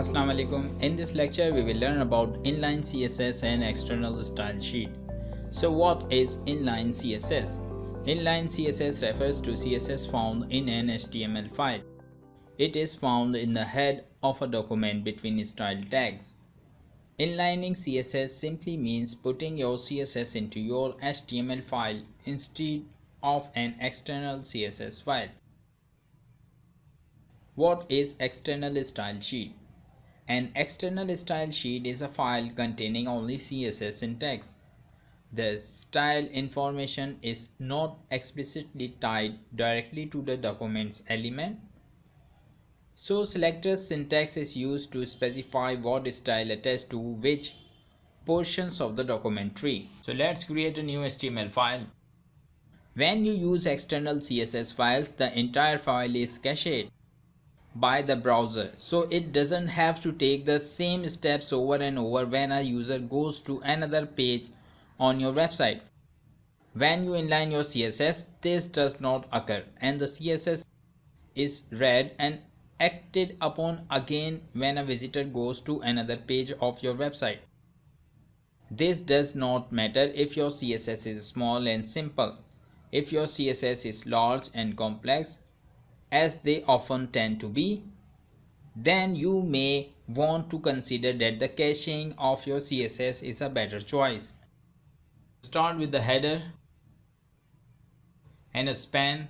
Assalamu alaikum. In this lecture we will learn about inline CSS and external style sheet. So what is inline CSS? Inline CSS refers to CSS found in an HTML file. It is found in the head of a document between style tags. Inlining CSS simply means putting your CSS into your HTML file instead of an external CSS file. What is external style sheet? An external style sheet is a file containing only CSS syntax. The style information is not explicitly tied directly to the document's element. So selector syntax is used to specify what style attached to which portions of the document tree. So let's create a new HTML file. When you use external CSS files, the entire file is cached by the browser, so it doesn't have to take the same steps over and over when a user goes to another page on your website. When you inline your CSS, this does not occur and the CSS is read and acted upon again when a visitor goes to another page of your website. This does not matter if your CSS is small and simple. If your CSS is large and complex, as they often tend to be, then you may want to consider that the caching of your CSS is a better choice. Start with the header and a span.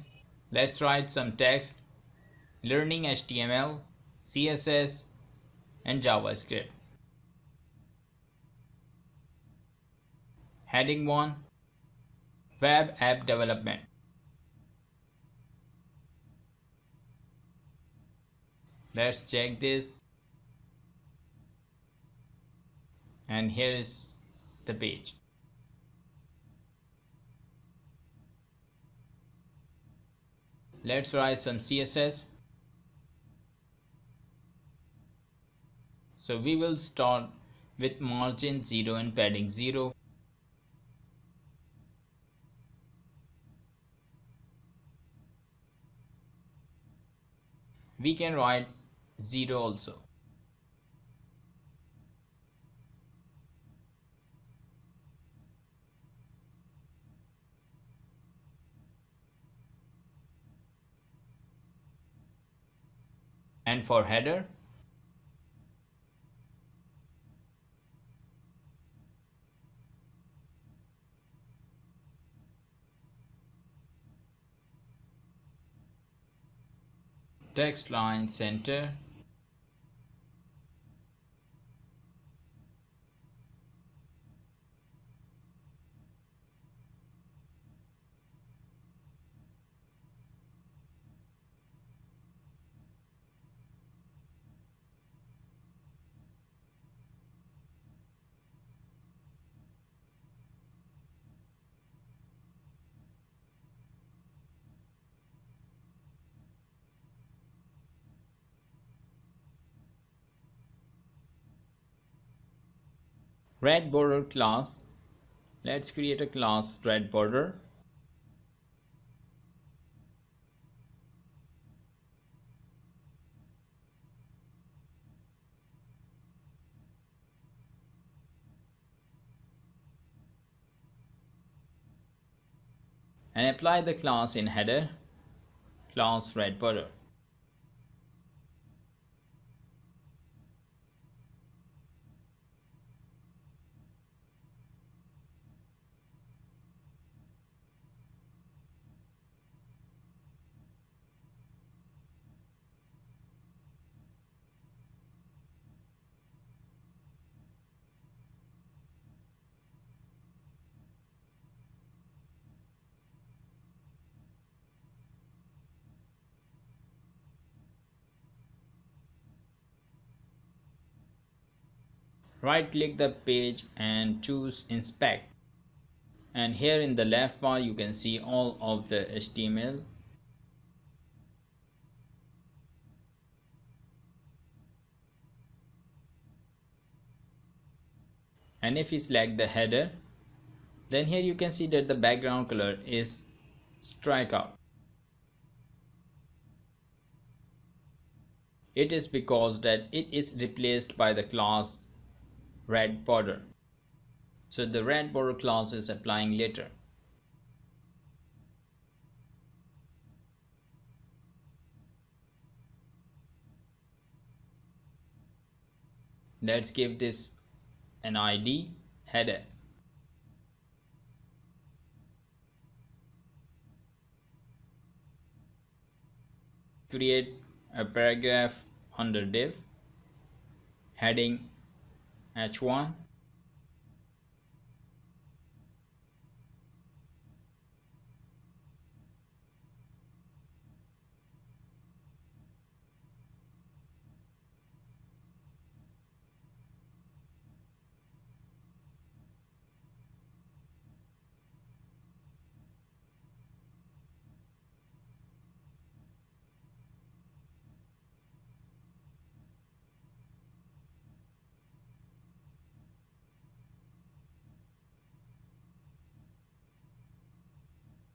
Let's write some text: learning HTML, CSS and JavaScript. Heading 1: Web App Development. Let's check this, and here is the page. Let's write some CSS. So we will start with margin 0 and padding 0. We can write 0 also. And for header, text line center, red border class. Let's create a class red border. And apply the class in header, class red border. Right click the page and choose inspect, and here in the left bar you can see all of the HTML. And if you select the header, then here you can see that the background color is strike out. It is because that it is replaced by the class red border. So the red border class is applying later. Let's give this an ID header. Create a paragraph under div, heading h1.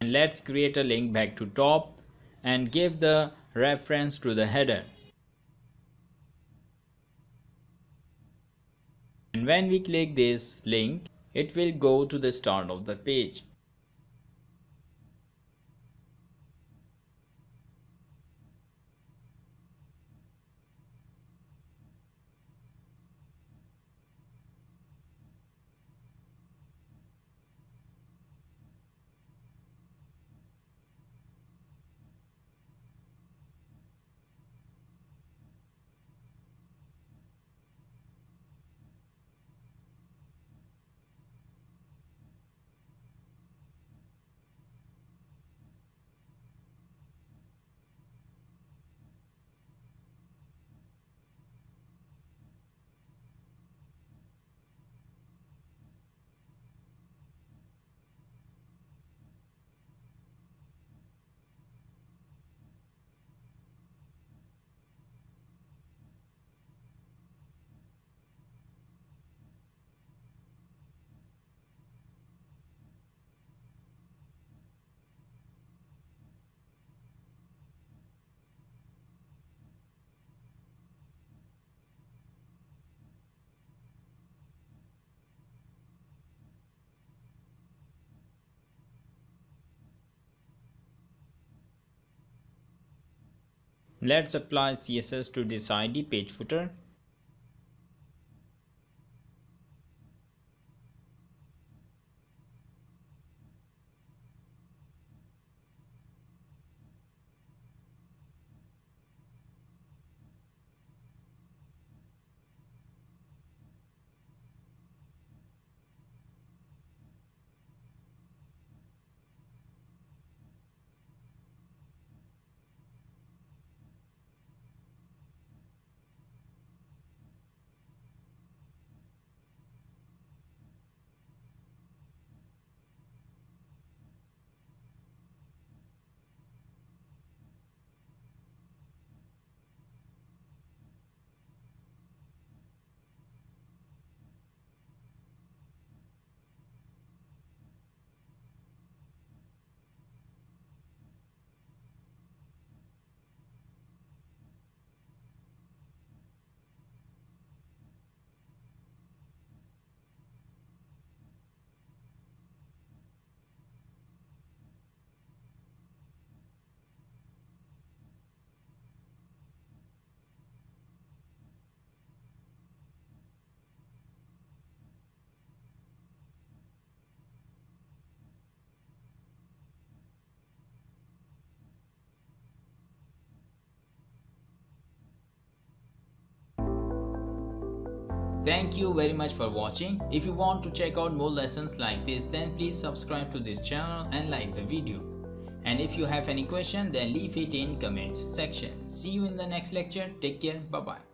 And let's create a link back to top and give the reference to the header. And when we click this link, it will go to the start of the page. Let's apply CSS to this ID page footer. Thank you very much for watching. If you want to check out more lessons like this, then please subscribe to this channel and like the video. And if you have any question, then leave it in comments section. See you in the next lecture. Take care. Bye bye.